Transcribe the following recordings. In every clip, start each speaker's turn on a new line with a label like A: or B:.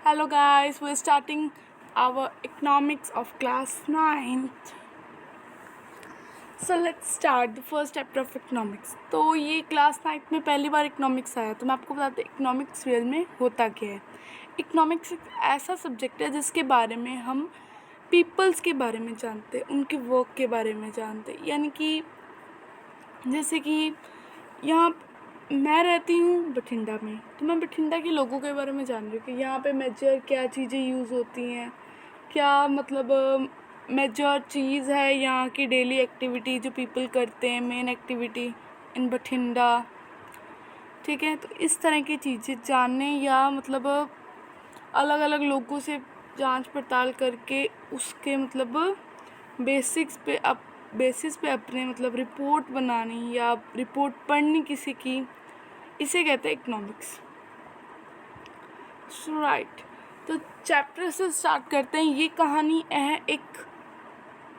A: Hello guys, we're starting our economics of class 9th. So let's start the first chapter of economics. तो ये class 9th में पहली बार economics आया, तो मैं आपको बताती हूँ इकोनॉमिक्स रियल में होता क्या है। इकोनॉमिक्स एक ऐसा सब्जेक्ट है जिसके बारे में हम पीपल्स के बारे में जानते हैं, उनके वर्क के बारे में जानते हैं। यानी कि जैसे कि यहाँ मैं रहती हूँ बठिंडा में, तो मैं बठिंडा के लोगों के बारे में जान रही हूँ कि यहाँ पे मेजर क्या चीज़ें यूज़ होती हैं, क्या मतलब मेजर चीज़ है यहाँ की डेली एक्टिविटी जो पीपल करते हैं, मेन एक्टिविटी इन बठिंडा। ठीक है, तो इस तरह की चीज़ें जानने या मतलब अलग अलग लोगों से जांच पड़ताल करके उसके मतलब बेसिस पे अपने मतलब रिपोर्ट बनानी या रिपोर्ट पढ़नी किसी की, इसे कहते हैं इकोनॉमिक्स। राइट, तो चैप्टर से स्टार्ट करते हैं। ये कहानी है एक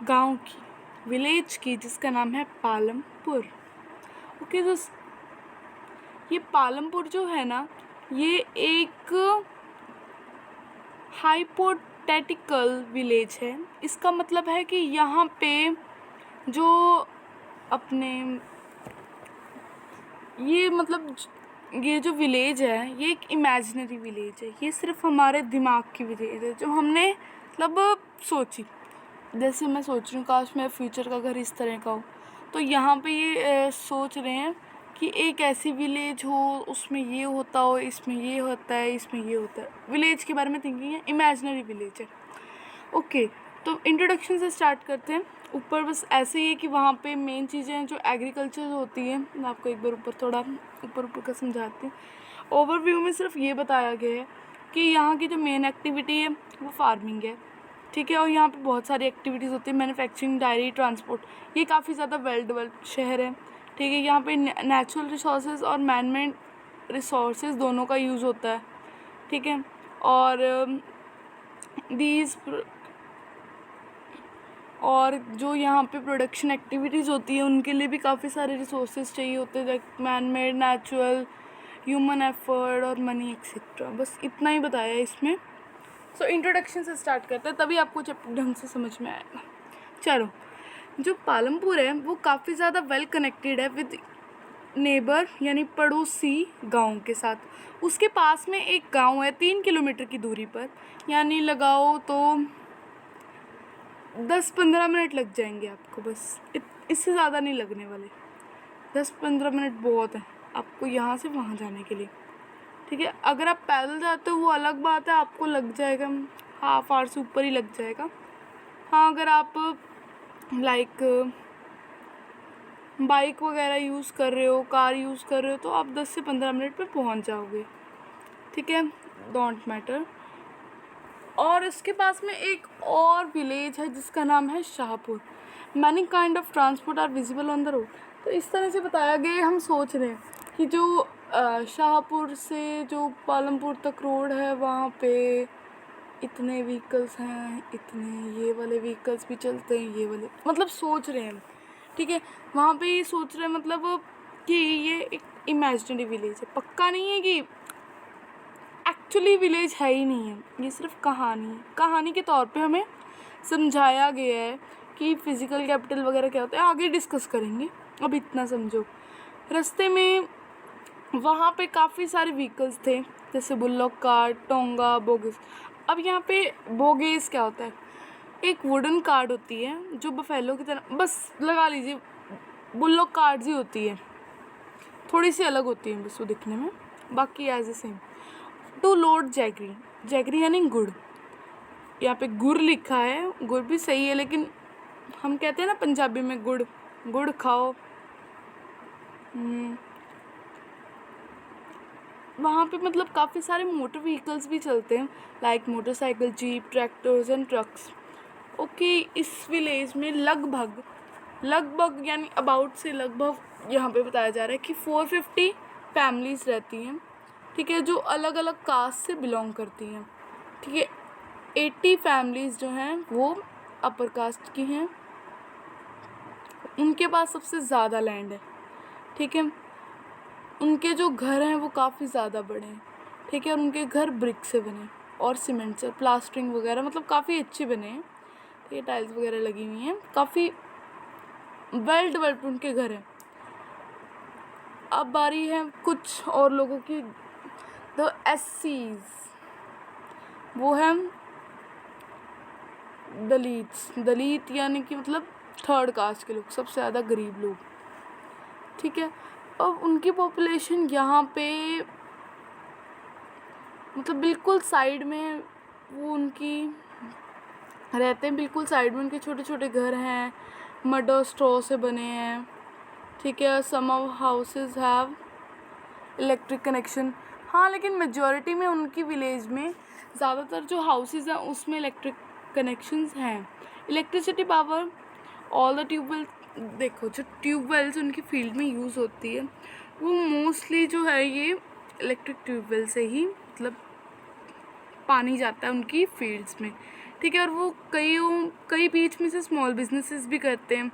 A: गांव की, विलेज की, जिसका नाम है पालमपुर। ओके, तो ये पालमपुर जो है ना, ये एक हाइपोथेटिकल विलेज है। इसका मतलब है कि यहाँ पे जो अपने ये मतलब ये जो विलेज है ये एक इमेजिनरी विलेज है। ये सिर्फ हमारे दिमाग की विलेज है जो हमने मतलब सोची। जैसे मैं सोच रही हूँ काश मेरा फ्यूचर का घर इस तरह का हो, तो यहाँ पे ये सोच रहे हैं कि एक ऐसी विलेज हो, उसमें ये होता हो, इसमें ये होता है, इसमें ये होता है। विलेज के बारे में थिंकिंग है, इमेजिनरी विलेज है। ओके, तो इंट्रोडक्शन से स्टार्ट करते हैं। ऊपर बस ऐसे ही है कि वहाँ पे मेन चीज़ें हैं जो एग्रीकल्चर होती हैं। मैं आपको एक बार थोड़ा ऊपर का समझाती हूँ। ओवरव्यू में सिर्फ ये बताया गया है कि यहाँ की जो मेन एक्टिविटी है वो फार्मिंग है। ठीक है, और यहाँ पे बहुत सारी एक्टिविटीज़ होती है, मैन्युफैक्चरिंग, डायरी, ट्रांसपोर्ट। ये काफ़ी ज़्यादा वेल डेवलप्ड शहर है। ठीक है, यहाँ पे नेचुरल रिसोर्सेज और मैनमेड रिसोर्सेज दोनों का यूज़ होता है। ठीक है, और और जो यहाँ पे प्रोडक्शन एक्टिविटीज़ होती है उनके लिए भी काफ़ी सारे रिसोर्सेज चाहिए होते हैं, like manmade, natural, human effort और मनी एक्सेट्रा। बस इतना ही बताया है इसमें। सो इंट्रोडक्शन से स्टार्ट करते हैं, तभी आपको चैप्टर ढंग से समझ में आएगा। चलो, जो पालमपुर है वो काफ़ी ज़्यादा वेल कनेक्टेड है विद नेबर यानी पड़ोसी गाँव के साथ। उसके पास में एक गाँव है 3 किलोमीटर की दूरी पर, यानी लगाओ तो 10-15 मिनट लग जाएंगे आपको, बस इससे ज़्यादा नहीं लगने वाले। 10-15 मिनट बहुत है आपको यहाँ से वहाँ जाने के लिए। ठीक है, अगर आप पैदल जाते हो वो अलग बात है, आपको लग जाएगा हाफ आवर से ऊपर ही लग जाएगा। हाँ, अगर आप लाइक बाइक वगैरह यूज़ कर रहे हो, कार यूज़ कर रहे हो, तो आप 10 से 15 मिनट में पहुँच जाओगे। ठीक है, डोंट मैटर। और इसके पास में एक और विलेज है जिसका नाम है Shahpur. Many kind of transport are visible on the road. तो इस तरह से बताया गया है, हम सोच रहे हैं कि जो शाहपुर से जो पालमपुर तक रोड है वहाँ पे इतने व्हीकल्स हैं, इतने ये वाले व्हीकल्स भी चलते हैं, ये वाले मतलब सोच रहे हैं। ठीक है, वहाँ पे ये सोच रहे हैं मतलब कि ये एक इमेजिनरी विलेज है, पक्का नहीं है कि एक्चुअली विलेज है ही नहीं है, ये सिर्फ कहानी है। कहानी के तौर पे हमें समझाया गया है कि फिज़िकल कैपिटल वगैरह क्या होता है, आगे डिस्कस करेंगे, अब इतना समझो। रास्ते में वहाँ पे काफ़ी सारे व्हीकल्स थे, जैसे बुल्लॉक कार्ट, टोंगा, बोगेस। अब यहाँ पे बोगेस क्या होता है, एक वुडन कार्ट होती है जो बफेलो की तरह, बस लगा लीजिए बुल्लॉक कार्ट्स ही होती है, थोड़ी सी अलग होती है बस वो दिखने में, बाकी as a same. To load jaggery, jaggery यानी गुड़। यहाँ पे गुड़ लिखा है, गुड़ भी सही है, लेकिन हम कहते हैं ना पंजाबी में गुड़, गुड़ खाओ। वहाँ पे मतलब काफ़ी सारे मोटर व्हीकल्स भी चलते हैं, like motorcycle, jeep, tractors and trucks. Okay, इस विलेज में लगभग यानी अबाउट से लगभग यहाँ पे बताया जा रहा है कि 450 फैमिलीज़ रहती हैं। ठीक है, जो अलग अलग कास्ट से बिलोंग करती हैं। ठीक है, 80 फैमिलीज़ जो हैं वो अपर कास्ट की हैं, उनके पास सबसे ज़्यादा लैंड है। ठीक है, उनके जो घर हैं वो काफ़ी ज़्यादा बड़े हैं। ठीक है, और उनके घर ब्रिक से बने, और सीमेंट से, प्लास्टरिंग वगैरह मतलब काफ़ी अच्छे बने हैं। तो ये टाइल्स वगैरह लगी हुई हैं, काफ़ी वेल डेवलप्ड उनके घर हैं। अब बारी है कुछ और लोगों की, द एससीज, वो है दलित यानी कि मतलब थर्ड कास्ट के लोग, सबसे ज़्यादा गरीब लोग, ठीक है। अब उनकी पॉपुलेशन यहाँ पे मतलब बिल्कुल साइड में वो उनकी रहते हैं, बिल्कुल साइड में उनके छोटे छोटे घर हैं, मड और स्ट्रॉ से बने हैं, ठीक है। Some of houses have electric connection, हाँ, लेकिन मेजॉरिटी में उनकी विलेज में ज़्यादातर जो हाउसेज हैं उसमें इलेक्ट्रिक कनेक्शंस हैं। Electricity power, all the tubewell, देखो जो ट्यूबवेल्स उनकी फील्ड में यूज़ होती है वो मोस्टली जो है ये इलेक्ट्रिक ट्यूबवेल से ही मतलब पानी जाता है उनकी फील्ड्स में, ठीक है। और वो कई बीच में से स्मॉल बिजनेसेस भी करते हैं,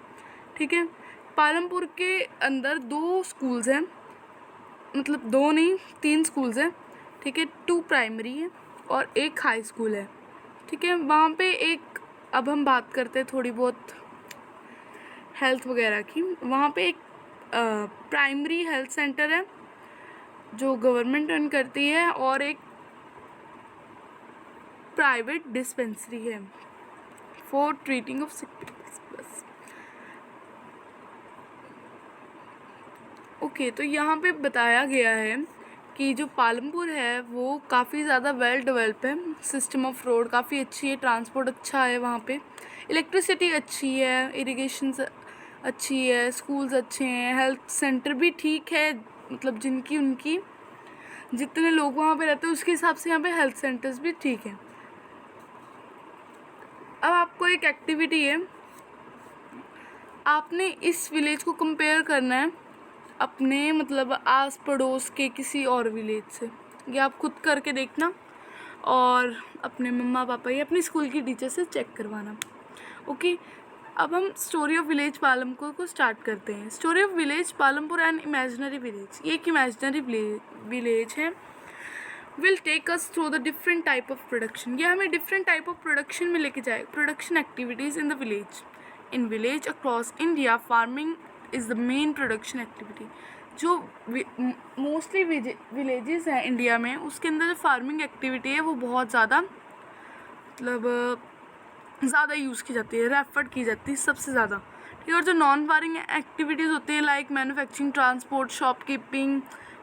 A: ठीक है। पालमपुर के अंदर 2 स्कूल्स हैं, मतलब 2 नहीं 3 स्कूल्स हैं, ठीक है। 2 प्राइमरी है और 1 हाई स्कूल है, ठीक है। वहाँ पे एक, अब हम बात करते हैं थोड़ी बहुत हेल्थ वगैरह की। वहाँ पे एक प्राइमरी हेल्थ सेंटर है जो गवर्नमेंट रन करती है और एक प्राइवेट डिस्पेंसरी है for treating of sick peoples, बस। ओके, तो यहाँ पे बताया गया है कि जो पालमपुर है वो काफ़ी ज़्यादा वेल डेवलप है, सिस्टम ऑफ रोड काफ़ी अच्छी है, ट्रांसपोर्ट अच्छा है वहाँ पे, इलेक्ट्रिसिटी अच्छी है, इरिगेशन अच्छी है, स्कूल्स अच्छे हैं, हेल्थ सेंटर भी ठीक है, मतलब जिनकी उनकी जितने लोग वहाँ पे रहते हैं उसके हिसाब से यहाँ पे हेल्थ सेंटर्स भी ठीक है। अब आपको एक एक्टिविटी है, आपने इस विलेज को कंपेयर करना है अपने मतलब आस पड़ोस के किसी और विलेज से। ये आप खुद करके देखना और अपने मम्मा पापा या अपनी स्कूल की टीचर से चेक करवाना। ओके, अब हम स्टोरी ऑफ विलेज पालमपुर को स्टार्ट करते हैं। Story of village Palampur and imaginary village, ये एक इमेजिनरी विलेज है। Will take us through the different type of production, ये हमें डिफरेंट टाइप ऑफ प्रोडक्शन में लेके जाए, production activities in the village. In village across India farming is the main production activity. जो mostly villages हैं India में उसके अंदर जो फार्मिंग एक्टिविटी है वो बहुत ज़्यादा मतलब ज़्यादा यूज़ की जाती है, रेफर्ड की जाती है सबसे ज़्यादा, ठीक है। और जो नॉन फार्मिंग एक्टिविटीज़ होती है लाइक मैन्युफैक्चरिंग, ट्रांसपोर्ट, शॉपकीपिंग,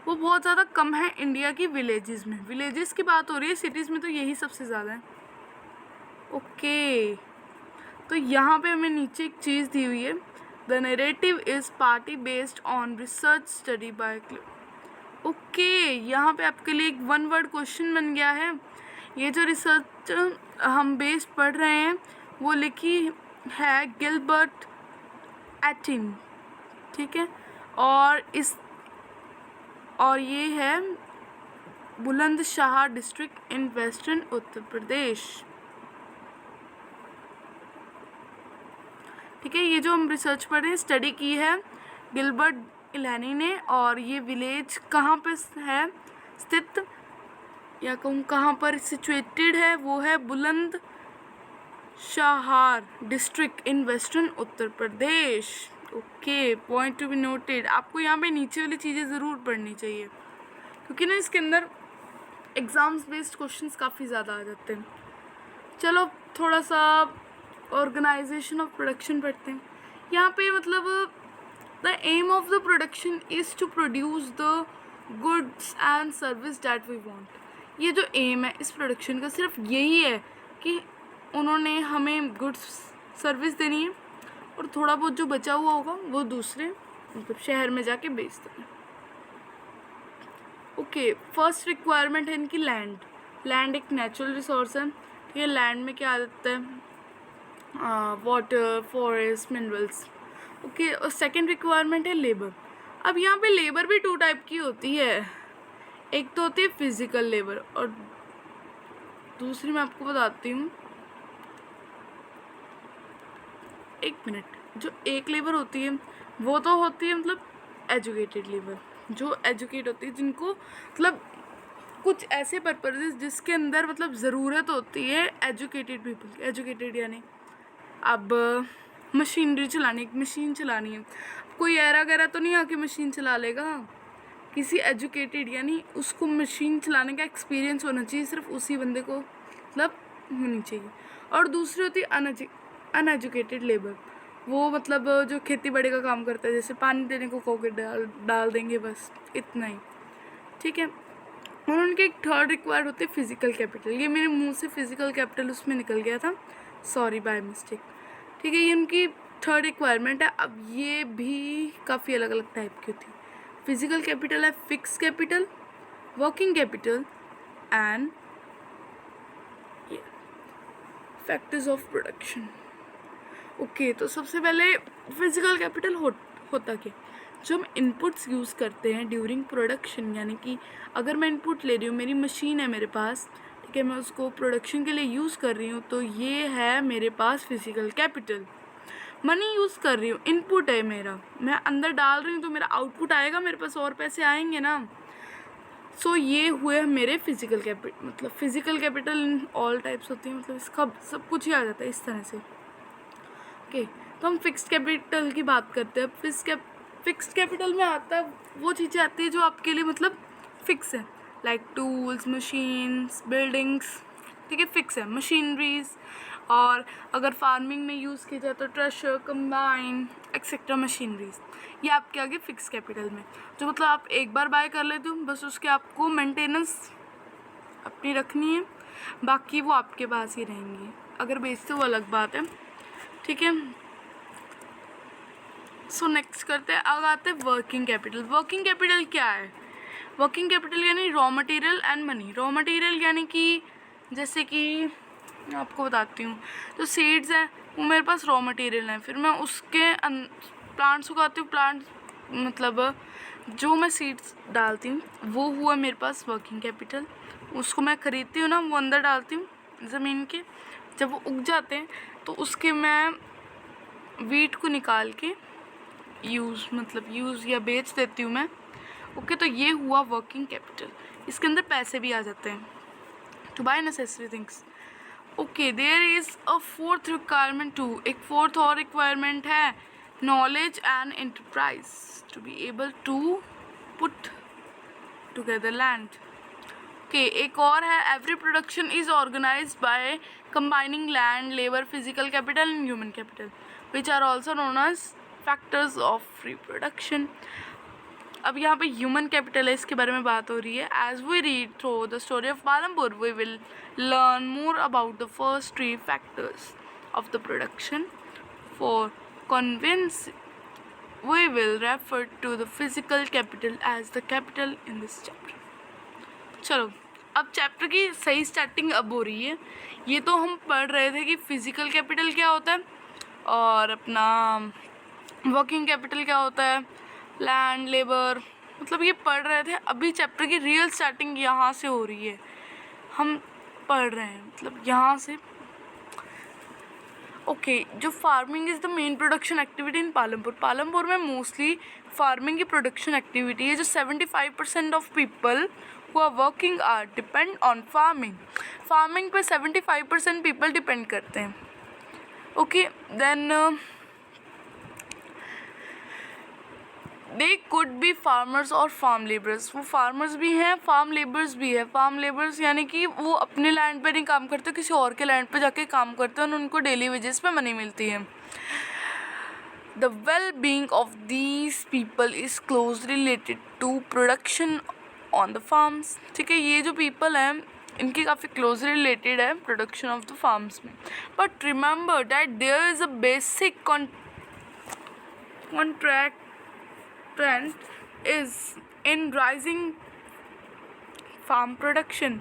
A: वो बहुत ज़्यादा कम है इंडिया की विलेजेस में। विलेजेस की बात हो रही है, सिटीज़ में तो यही सबसे ज़्यादा है। ओके, तो यहाँ पे हमें नीचे एक चीज़ दी हुई है, the narrative is party based on research study bye okay, यहाँ पे आपके लिए एक 1 वर्ड क्वेश्चन बन गया है। ये जो रिसर्च हम बेस्ड पढ़ रहे हैं वो लिखी है गिलबर्ट एटिन, ठीक है। और ये है Bulandshahr district in western Uttar Pradesh, ठीक है। ये जो हम रिसर्च पढ़ रहे हैं स्टडी की है गिलबर्ट इलानी ने, और ये विलेज कहाँ पे है स्थित या कहूँ कहाँ पर सिचुएटेड है, वो है Bulandshahr district in western Uttar Pradesh. Okay, point to be noted. आपको यहाँ पे नीचे वाली चीज़ें ज़रूर पढ़नी चाहिए क्योंकि ना इसके अंदर एग्ज़ाम्स बेस्ड क्वेश्चंस काफ़ी ज़्यादा आ जाते हैं। चलो थोड़ा सा ऑर्गेनाइजेशन ऑफ प्रोडक्शन पढ़ते हैं। यहाँ पे मतलब the aim of the production is to produce the goods and service that we want. ये जो एम है इस प्रोडक्शन का सिर्फ यही है कि उन्होंने हमें गुड्स सर्विस देनी है और थोड़ा बहुत जो बचा हुआ होगा वो दूसरे मतलब शहर में जाके बेच देना। ओके, फर्स्ट रिक्वायरमेंट है इनकी लैंड। लैंड एक नेचुरल रिसोर्स है, ठीक है। लैंड में क्या आता है, वाटर, फॉरेस्ट, मिनरल्स। ओके, और सेकेंड रिक्वायरमेंट है लेबर। अब यहाँ पे लेबर भी 2 टाइप की होती है, एक तो होती है फिजिकल लेबर और दूसरी मैं आपको बताती हूँ, एक मिनट। जो एक लेबर होती है वो तो होती है मतलब एजुकेटेड लेबर, जो एजुकेट होती है जिनको मतलब कुछ ऐसे पर्पजेज जिसके अंदर मतलब ज़रूरत होती है एजुकेटेड पीपल, एजुकेटेड यानी अब मशीनरी चलानी, एक मशीन चलानी है, कोई ऐरा गैरा तो नहीं आके मशीन चला लेगा, किसी एजुकेटेड यानी उसको मशीन चलाने का एक्सपीरियंस होना चाहिए, सिर्फ उसी बंदे को मतलब होनी चाहिए। और दूसरी होती है अनएजुकेटेड लेबर, वो मतलब जो खेती बाड़ी का काम करता है, जैसे पानी देने को कहोगे डाल देंगे, बस इतना ही, ठीक है। और उनके एक थर्ड रिक्वायर्ड होते हैं फिजिकल कैपिटल। ये मेरे मुंह से फिजिकल कैपिटल उसमें निकल गया था, सॉरी बाय मिस्टेक, ठीक है। ये उनकी थर्ड रिक्वायरमेंट है। अब ये भी काफ़ी अलग अलग टाइप की होती है। फिजिकल कैपिटल है fix capital, working capital and factors of production. Okay, तो सबसे पहले फिजिकल कैपिटल होता क्या, जो हम इनपुट्स यूज़ करते हैं ड्यूरिंग प्रोडक्शन, यानी कि अगर मैं इनपुट ले रही हूँ, मेरी मशीन है मेरे पास, ठीक है, मैं उसको प्रोडक्शन के लिए यूज़ कर रही हूँ, तो ये है मेरे पास फिजिकल कैपिटल। मनी यूज़ कर रही हूँ, इनपुट है मेरा, मैं अंदर डाल रही हूँ तो मेरा आउटपुट आएगा, मेरे पास और पैसे आएंगे ना। सो ये हुए मेरे फिजिकल कैपिटल। मतलब physical capital in all types होती है, मतलब इसका सब कुछ ही आ जाता है इस तरह से। ओके, तो हम फिक्स्ड कैपिटल की बात करते हैं। फिक्स्ड कैपिटल में आता है वो चीज़ें आती है जो आपके लिए मतलब फिक्स है, लाइक टूल्स, मशीन्स, बिल्डिंग्स, ठीक है, फिक्स है, मशीनरीज। और अगर फार्मिंग में यूज़ की जाए तो ट्रेशर, कंबाइन, एक्सेट्रा मशीनरीज, ये आपके आगे फिक्स कैपिटल में, जो मतलब आप एक बार बाय कर लेते हो, बस उसके आपको मेंटेनेंस अपनी रखनी है, बाकी वो आपके पास ही रहेंगी, अगर बेचते वो अलग बात है, ठीक है। सो नेक्स्ट करते हैं, अब आते हैं वर्किंग कैपिटल। वर्किंग कैपिटल क्या है? वर्किंग कैपिटल यानी raw material and money. Raw material यानी कि जैसे कि मैं आपको बताती हूँ, तो सीड्स हैं वो मेरे पास रॉ मटेरियल है, फिर मैं उसके प्लांट्स उगाती हूँ, प्लांट मतलब जो मैं सीड्स डालती हूँ वो हुआ मेरे पास वर्किंग कैपिटल। उसको मैं ख़रीदती हूँ ना, वो अंदर डालती हूँ ज़मीन के, जब वो उग जाते हैं तो उसके मैं वीट को निकाल के यूज़ या बेच देती हूँ मैं। ओके, तो ये हुआ वर्किंग कैपिटल। इसके अंदर पैसे भी आ जाते हैं to buy necessary things. Okay, there is a fourth requirement too, एक फोर्थ और रिक्वायरमेंट है, knowledge and enterprise to be able to put together land. Okay, एक और है, every production is organised by combining land, labour, physical capital and human capital which are also known as factors of reproduction. अब यहाँ पे human capital है, इसके बारे में बात हो रही है। As we read through the story of Palampur we will learn more about the first three factors of the production. For convenience we will refer to the physical capital as the capital in this chapter. चलो, अब chapter की सही starting अब हो रही है। ये तो हम पढ़ रहे थे कि फिजिकल कैपिटल क्या होता है और अपना वर्किंग कैपिटल क्या होता है, लैंड, लेबर, मतलब ये पढ़ रहे थे। अभी चैप्टर की रियल स्टार्टिंग यहाँ से हो रही है, हम पढ़ रहे हैं मतलब यहाँ से। ओके, जो farming is the main production activity in Palampur. Palampur में मोस्टली फार्मिंग की प्रोडक्शन एक्टिविटी है। जो 75% of people who are working are depend on farming. Farming पे 75% पीपल डिपेंड करते हैं। Okay, then they could be farmers और फार्म लेबर्स। वो farmers भी हैं, फार्म लेबर्स भी है। फार्म लेबर्स यानी कि वो अपने लैंड पे नहीं काम करते, किसी और के लैंड पे जाके काम करते हैं और उनको डेली वेजेस पे मनी मिलती है। The well being of these people is closely related to production on the farms. ठीक है, ये जो पीपल हैं इनकी काफ़ी क्लोजली रिलेटेड है प्रोडक्शन ऑफ द फार्म्स में। But remember that there is a basic contract trend is in rising farm production.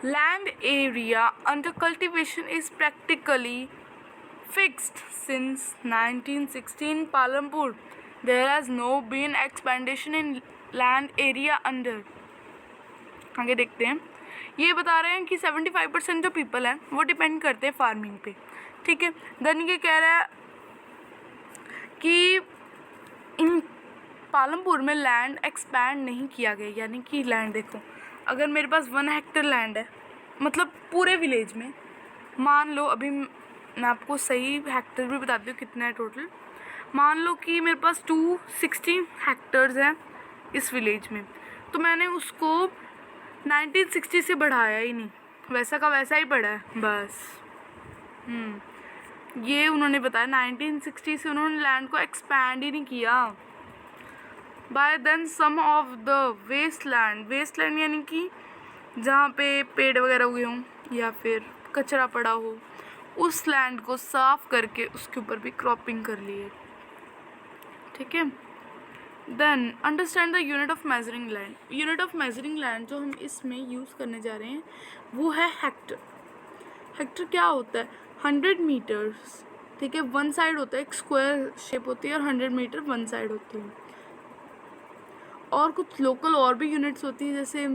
A: Land area under cultivation is practically fixed since 1916 Palampur. There has no been expansion in land area under. आगे देखते हैं, ये बता रहे हैं कि 75% जो people हैं वो डिपेंड करते हैं फार्मिंग पे। ठीक है, देन ये कह रहा है कि इन पालमपुर में लैंड एक्सपैंड नहीं किया गया, यानी कि लैंड देखो अगर मेरे पास 1 हेक्टेयर लैंड है, मतलब पूरे विलेज में, मान लो अभी मैं आपको सही हेक्टेयर भी बताती हूँ कितना है टोटल। मान लो कि मेरे पास 260 हेक्टर्स हैं इस विलेज में, तो मैंने उसको 1960 से बढ़ाया ही नहीं, वैसा का वैसा ही पड़ा है बस। ये उन्होंने बताया 1960 से उन्होंने लैंड को एक्सपैंड ही नहीं किया। By then some of the waste land यानी कि जहाँ पे पेड़ वगैरह उगे हों या फिर कचरा पड़ा हो, उस लैंड को साफ करके उसके ऊपर भी क्रॉपिंग कर लिए। ठीक है, then understand the unit of measuring land. Unit of measuring land जो हम इसमें यूज़ करने जा रहे हैं वो है हेक्टर। हेक्टर क्या होता है? 100 मीटर्स। ठीक है, वन साइड होता है, एक स्क्वायर शेप होती है और 100 मीटर वन साइड होती है। और कुछ लोकल और भी यूनिट्स होती है जैसे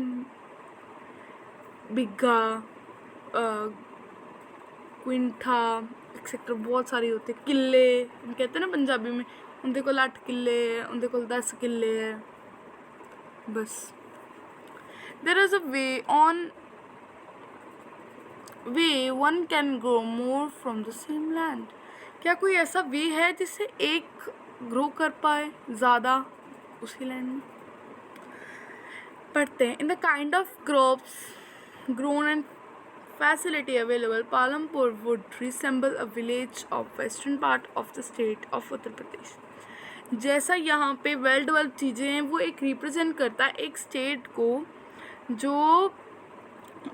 A: बिग्घा, क्विंठा एक्सेट्रा, बहुत सारी होती है। किले कहते हैं ना पंजाबी में, उनके को 8 किले है, उनके को 10 किले है बस। There is a way one can grow more from the same land. क्या कोई ऐसा वे है जिससे एक ग्रो कर पाए ज़्यादा उसी लैंड में? पढ़ते हैं। In the kind of crops grown and facility available, Palampur would resemble a village of western part of the state of Uttar Pradesh. जैसा यहाँ पे वेल डेवलप चीज़ें हैं वो एक रिप्रेजेंट करता है एक स्टेट को जो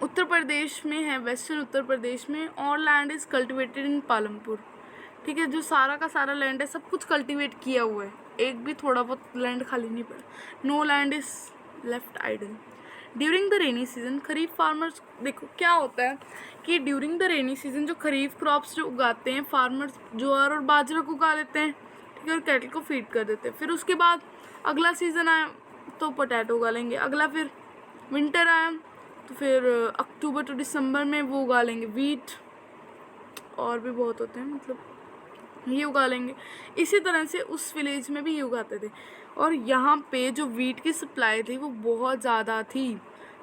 A: उत्तर प्रदेश में है, वेस्टर्न उत्तर प्रदेश में। और land is cultivated in Palampur. ठीक है, जो सारा का सारा लैंड है सब कुछ कल्टिवेट किया हुआ है, एक भी थोड़ा बहुत लैंड खाली नहीं पड़ा। No land is left idle. During the rainy season kharif farmers, देखो क्या होता है कि ड्यूरिंग द रेनी सीजन जो खरीफ क्रॉप्स जो उगाते हैं फार्मर्स, ज्वार और बाजरा को उगा लेते हैं। ठीक है, और कैटल को फीड कर देते हैं। फिर उसके बाद अगला सीज़न आया तो पोटैटो उगा लेंगे, अगला फिर विंटर आया तो फिर अक्टूबर टू दिसंबर में वो उगा लेंगे वीट, और भी बहुत होते हैं, मतलब ये उगा लेंगे। इसी तरह से उस विलेज में भी ये उगाते थे। और यहाँ पे जो वीट की सप्लाई थी वो बहुत ज़्यादा थी।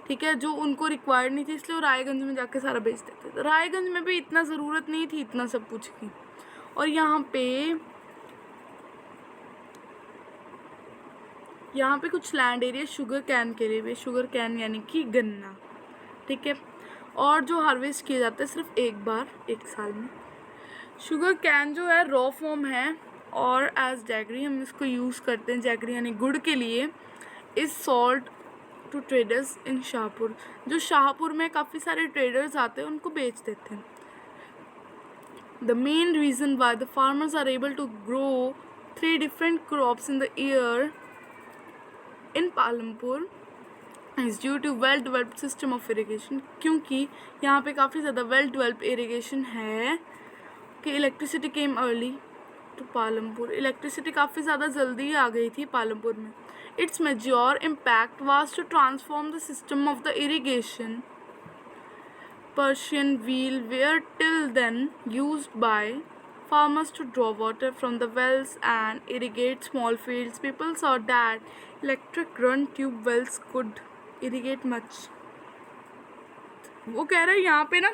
A: ठीक है, जो उनको रिक्वायर्ड नहीं थी, इसलिए वो रायगंज में जाके सारा बेच देते थे। रायगंज में भी इतना ज़रूरत नहीं थी इतना सब कुछ की। और यहाँ पे कुछ लैंड एरिया शुगर कैन के लिए भी, शुगर कैन यानी कि गन्ना। ठीक है, और जो हार्वेस्ट किया जाता है सिर्फ एक बार एक साल में। शुगर कैन जो है रॉ फॉर्म है और एज जैगरी हम इसको यूज़ करते हैं, जैगरी यानी गुड़ के लिए। Is sold to traders in Shahpur. जो शाहपुर में काफ़ी सारे ट्रेडर्स आते हैं उनको बेच देते हैं। The main reason why the farmers are able to grow 3 different crops in the year in Palampur is due to well developed system of irrigation. क्योंकि यहाँ पे काफ़ी ज़्यादा वेल डेवलप्ड इरीगेशन है कि electricity came early to Palampur. Electricity काफ़ी ज़्यादा जल्दी आ गई थी पालमपुर में। Its major impact was to transform the system of the irrigation Persian wheel where till then used by farmers to draw water from the wells and irrigate small fields. People saw that electric run tube wells could irrigate much. वो कह रहे हैं यहाँ पे ना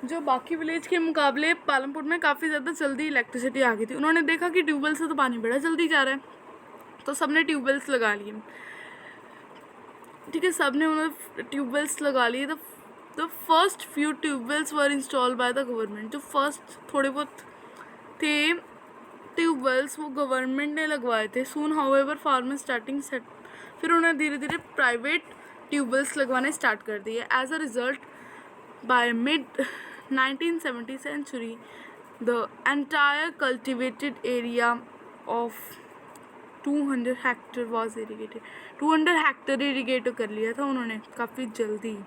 A: जो बाकी village के मुकाबले पालमपुर में काफ़ी ज़्यादा जल्दी इलेक्ट्रिसिटी आ गई थी। उन्होंने देखा कि ट्यूबवेल से तो पानी बड़ा जल्दी जा रहा है, तो सबने ट्यूबवेल्स लगा लिए। ठीक है, सबने उन्होंने ट्यूबवेल्स लगा लिए। The first few tube wells were installed by the government. जो फर्स्ट थोड़े बहुत थे ट्यूबवेल्स वो गवर्नमेंट ने लगवाए थे। सून हाउएवर फार्मर स्टार्टिंग सेट, फिर उन्होंने धीरे धीरे प्राइवेट ट्यूबवेल्स लगवाने स्टार्ट कर दिए। As a result by mid 1970 century the entire cultivated area of 200 hectare was irrigated। 200 hectare irrigate कर लिया था उन्होंने काफ़ी जल्दी।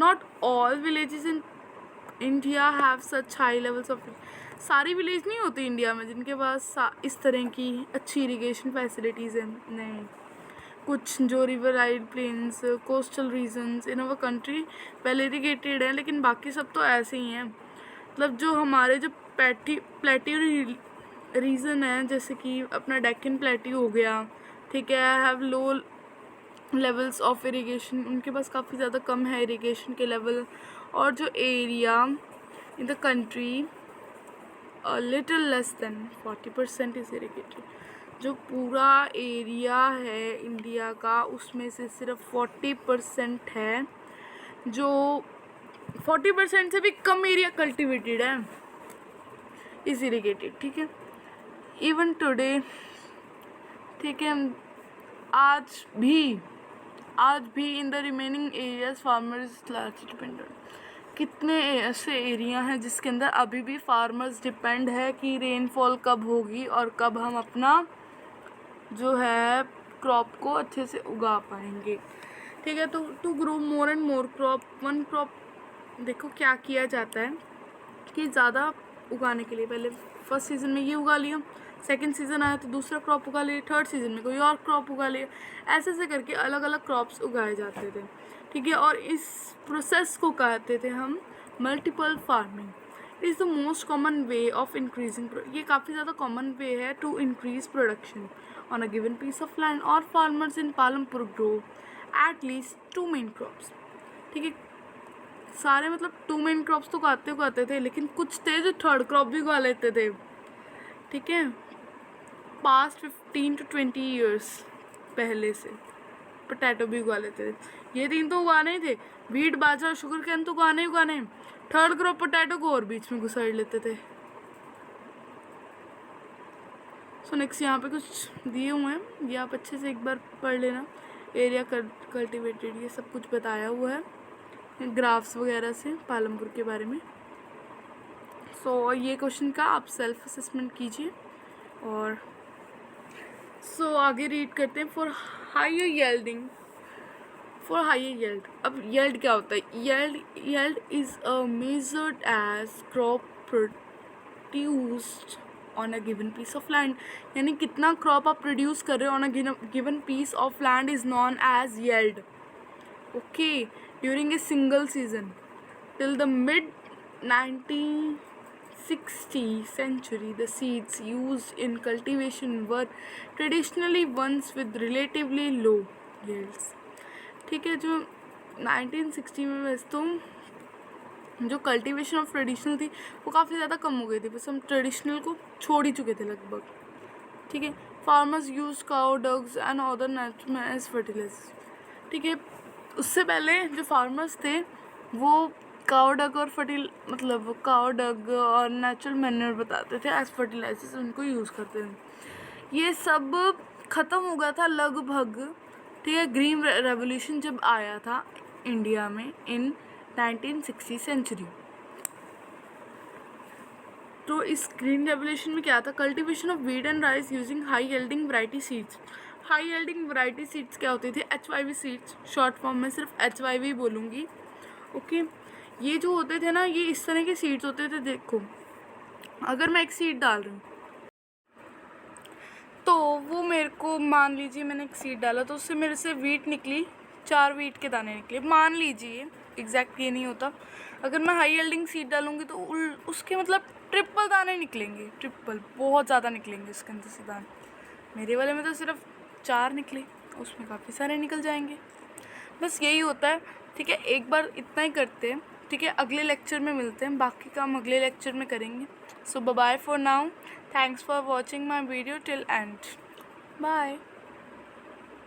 A: Not all villages in India have such high levels of, सारी विलेज नहीं होती इंडिया में जिनके पास इस तरह की अच्छी इरीगेशन फैसिलिटीज़ हैं। नहीं, कुछ जो riverine plains coastal regions in our country well irrigated है, लेकिन बाकी सब तो ऐसे ही हैं। मतलब जो हमारे जो प्लेट्यू रीजन है, जैसे कि अपना डेक्कन प्लेट्यू हो गया, ठीक है, have low levels of irrigation, उनके पास काफ़ी ज़्यादा कम है इरिगेशन के लेवल। और जो area in the country little less than 40% is irrigated. जो पूरा एरिया है इंडिया का उसमें से सिर्फ 40% है, जो 40% से भी कम एरिया कल्टिवेटेड है, इज़ इरिगेटेड। ठीक है, इवन टुडे, ठीक है, आज भी in the remaining areas farmers largely dependent. कितने ऐसे एरिया हैं जिसके अंदर अभी भी फार्मर्स डिपेंड है कि रेनफॉल कब होगी और कब हम अपना जो है क्रॉप को अच्छे से उगा पाएंगे। ठीक है, तो to grow more and more crop, one crop, देखो क्या किया जाता है कि ज़्यादा उगाने के लिए पहले फर्स्ट सीज़न में ये उगा लिया, सेकंड सीज़न आया तो दूसरा क्रॉप उगा लिया, थर्ड सीज़न में कोई और क्रॉप उगा लिया, ऐसे करके अलग अलग क्रॉप्स उगाए जाते थे। ठीक है, और इस प्रोसेस को कहते थे हम multiple farming. Is the most common way of increasing, ये काफ़ी ज़्यादा कॉमन वे है to increase production on a given piece of land. और farmers in Palampur grow at least 2 main crops. ठीक है, सारे मतलब 2 मेन क्रॉप्स तो उगाते थे, लेकिन कुछ थे जो थर्ड क्रॉप भी उगा लेते थे। ठीक है, पास्ट 15 to 20 ईयर्स पहले से पोटैटो भी उगा लेते थे। ये 3 तो उगाने ही थे, वीट, बाजरा, शुगर कैन तो उगाने। थर्ड क्रॉप पोटैटो को और बीच में घुसाड़ लेते थे। सो नेक्स्ट यहाँ पे कुछ दिए हुए हैं, ये आप अच्छे से एक बार पढ़ लेना। एरिया कल्टिवेटेड, ये सब कुछ बताया हुआ है ग्राफ्स वगैरह से पालमपुर के बारे में। सो ये क्वेश्चन का आप सेल्फ असेसमेंट कीजिए। और सो आगे रीड करते हैं। फॉर हायर यील्डिंग, अब यील्ड क्या होता है? Yield is measured as crop produced on a given piece of land, यानी कितना क्रॉप आप प्रोड्यूस कर रहे हो on a given piece of land is known as yield. Okay, during a single season till the mid 1960 century, the seeds used in cultivation were traditionally ones with relatively low yields. ठीक है, जो 1960 में वैसे तो जो cultivation of traditional थी वो काफ़ी ज़्यादा कम हो गई थी, बस हम ट्रेडिशनल को छोड़ ही चुके थे लगभग। ठीक है, farmers use cow dungs and other natural as fertiliser. ठीक है, उससे पहले जो फार्मर्स थे वो काउ डग और काउ डग और नेचुरल मैन्योर बताते थे एज फर्टिलाइजर्स, उनको यूज़ करते थे। ये सब ख़त्म हो गया था लगभग। ठीक है, ग्रीन रेवोल्यूशन जब आया था इंडिया में इन 1960 सेंचुरी, तो इस ग्रीन रेवोल्यूशन में क्या था? Cultivation of wheat and rice using high yielding variety seeds. High yielding variety seeds क्या होती थी? HYV सीड्स, शॉर्ट फॉर्म में सिर्फ HYV बोलूँगी। ओके, ये जो होते थे ना, ये इस तरह के सीड्स होते थे। देखो, अगर मैं एक सीड डाल रही हूँ तो वो मेरे को, मान लीजिए मैंने एक सीड डाला तो उससे मेरे से वीट निकली, 4 वीट के दाने निकले, मान लीजिए, एग्जैक्ट ये नहीं होता। अगर मैं हाई यील्डिंग सीड डालूँगी तो उसके मतलब ट्रिपल दाने निकलेंगे, ट्रिपल, बहुत ज़्यादा निकलेंगे उसके अंदर से दाने। मेरे वाले में तो सिर्फ 4 निकले, उसमें काफ़ी सारे निकल जाएंगे। बस यही होता है। ठीक है, एक बार इतना ही करते हैं। ठीक है, अगले लेक्चर में मिलते हैं, बाकी काम अगले लेक्चर में करेंगे। So bye for now, thanks for watching my video till end, bye.